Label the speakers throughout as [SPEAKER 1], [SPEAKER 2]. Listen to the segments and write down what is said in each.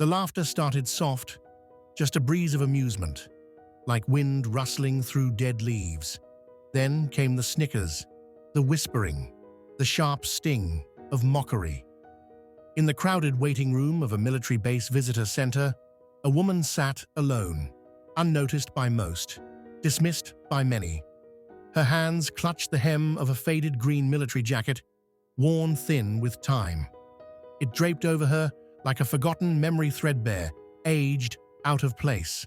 [SPEAKER 1] The laughter started soft, just a breeze of amusement, like wind rustling through dead leaves. Then came the snickers, the whispering, the sharp sting of mockery. In the crowded waiting room of a military base visitor center, a woman sat alone, unnoticed by most, dismissed by many. Her hands clutched the hem of a faded green military jacket, worn thin with time. It draped over her like a forgotten memory, threadbare, aged, out of place.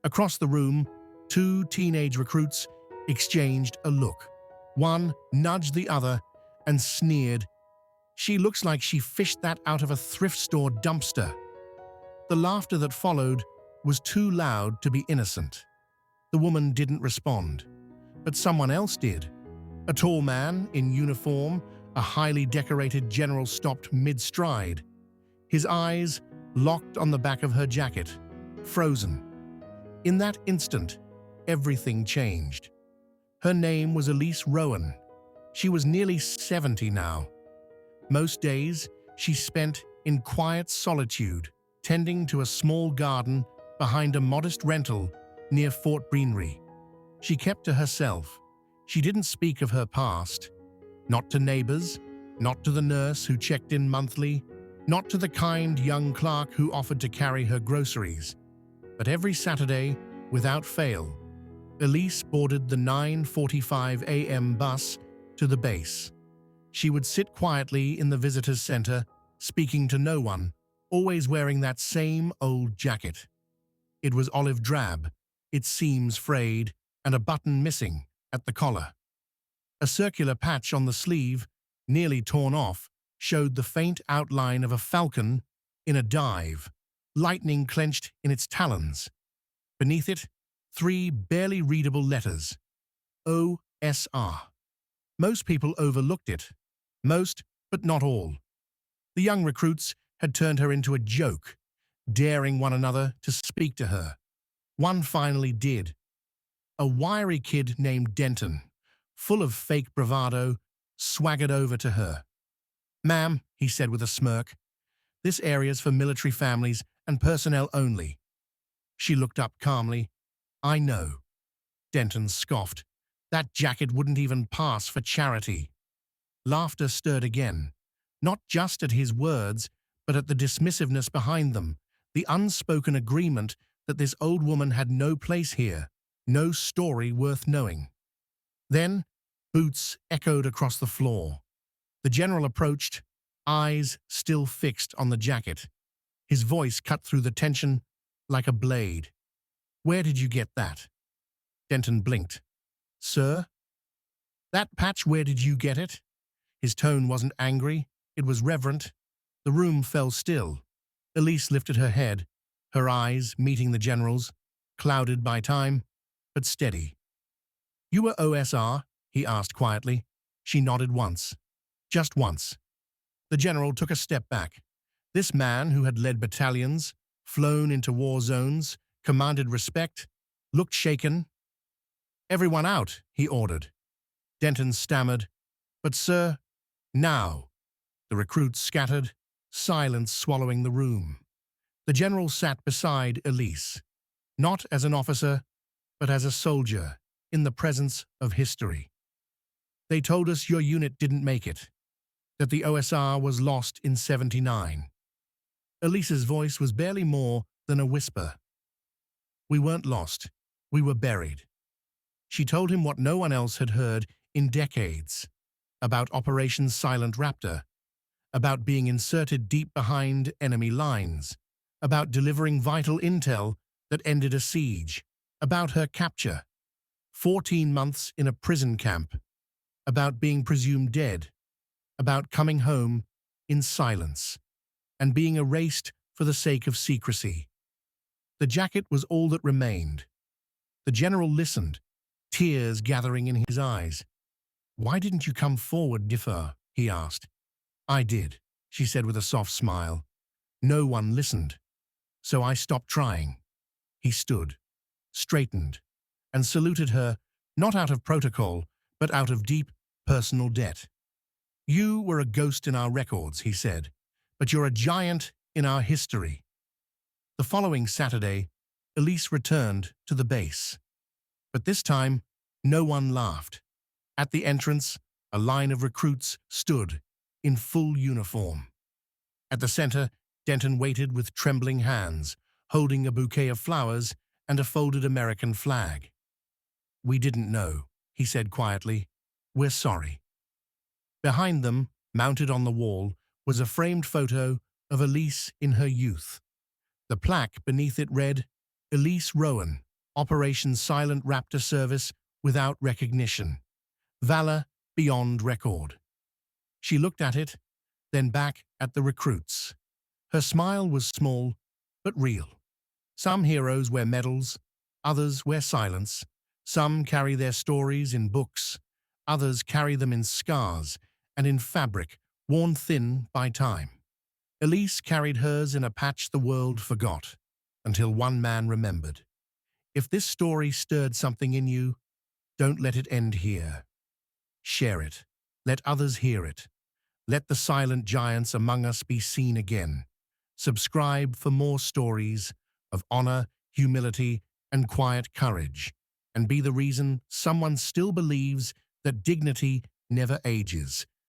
[SPEAKER 1] Across the room, two teenage recruits exchanged a look. One nudged the other and sneered, "She looks like she fished that out of a thrift store dumpster." The laughter that followed was too loud to be innocent. The woman didn't respond, but someone else did. A tall man in uniform, a highly decorated general, stopped mid-stride. His eyes locked on the back of her jacket, frozen. In that instant, everything changed. Her name was Elise Rowan. She was nearly 70 now. Most days, she spent in quiet solitude, tending to a small garden behind a modest rental near Fort Breenry. She kept to herself. She didn't speak of her past. Not to neighbors, not to the nurse who checked in monthly, not to the kind young clerk who offered to carry her groceries. But every Saturday, without fail, Elise boarded the 9:45 a.m. bus to the base. She would sit quietly in the visitors center, speaking to no one, always wearing that same old jacket. It was olive drab, its seams frayed, and a button missing at the collar. A circular patch on the sleeve, nearly torn off, showed the faint outline of a falcon in a dive, lightning clenched in its talons. Beneath it, three barely readable letters: OSR. Most people overlooked it. Most, but not all. The young recruits had turned her into a joke, daring one another to speak to her. One finally did. A wiry kid named Denton, full of fake bravado, swaggered over to her. "Ma'am," he said with a smirk, "this area's for military families and personnel only." She looked up calmly. "I know." Denton scoffed. "That jacket wouldn't even pass for charity." Laughter stirred again, not just at his words, but at the dismissiveness behind them, the unspoken agreement that this old woman had no place here, no story worth knowing. Then, boots echoed across the floor. The general approached, eyes still fixed on the jacket. His voice cut through the tension like a blade. "Where did you get that?" Denton blinked. "Sir? That patch, where did you get it?" His tone wasn't angry, it was reverent. The room fell still. Elise lifted her head, her eyes meeting the general's, clouded by time, but steady. "You were OSR?" he asked quietly. She nodded once. Just once. The general took a step back. This man who had led battalions, flown into war zones, commanded respect, looked shaken. "Everyone out," he ordered. Denton stammered, "But sir, now." The recruits scattered, silence swallowing the room. The general sat beside Elise, not as an officer, but as a soldier, in the presence of history. "They told us your unit didn't make it, that the OSR was lost in 79. Elise's voice was barely more than a whisper. "We weren't lost, we were buried." She told him what no one else had heard in decades, about Operation Silent Raptor, about being inserted deep behind enemy lines, about delivering vital intel that ended a siege, about her capture, 14 months in a prison camp, about being presumed dead, about coming home in silence, and being erased for the sake of secrecy. The jacket was all that remained. The general listened, tears gathering in his eyes. "Why didn't you come forward, Differ?" he asked. "I did," she said with a soft smile. "No one listened. So I stopped trying." He stood, straightened, and saluted her, not out of protocol, but out of deep personal debt. "You were a ghost in our records," he said, "but you're a giant in our history. The following Saturday, Elise returned to the base. But this time, no one laughed. At the entrance, a line of recruits stood, in full uniform. At the center, Denton waited with trembling hands, holding a bouquet of flowers and a folded American flag. "We didn't know," he said quietly. "We're sorry." Behind them, mounted on the wall, was a framed photo of Elise in her youth. The plaque beneath it read, "Elise Rowan, Operation Silent Raptor Service without recognition. Valor beyond record." She looked at it, then back at the recruits. Her smile was small, but real. Some heroes wear medals, others wear silence. Some carry their stories in books, others carry them in scars and in fabric worn thin by time. Elise carried hers in a patch the world forgot, until one man remembered. If this story stirred something in you, don't let it end here. Share it. Let others hear it. Let the silent giants among us be seen again. Subscribe for more stories of honor, humility, and quiet courage, and be the reason someone still believes that dignity never ages.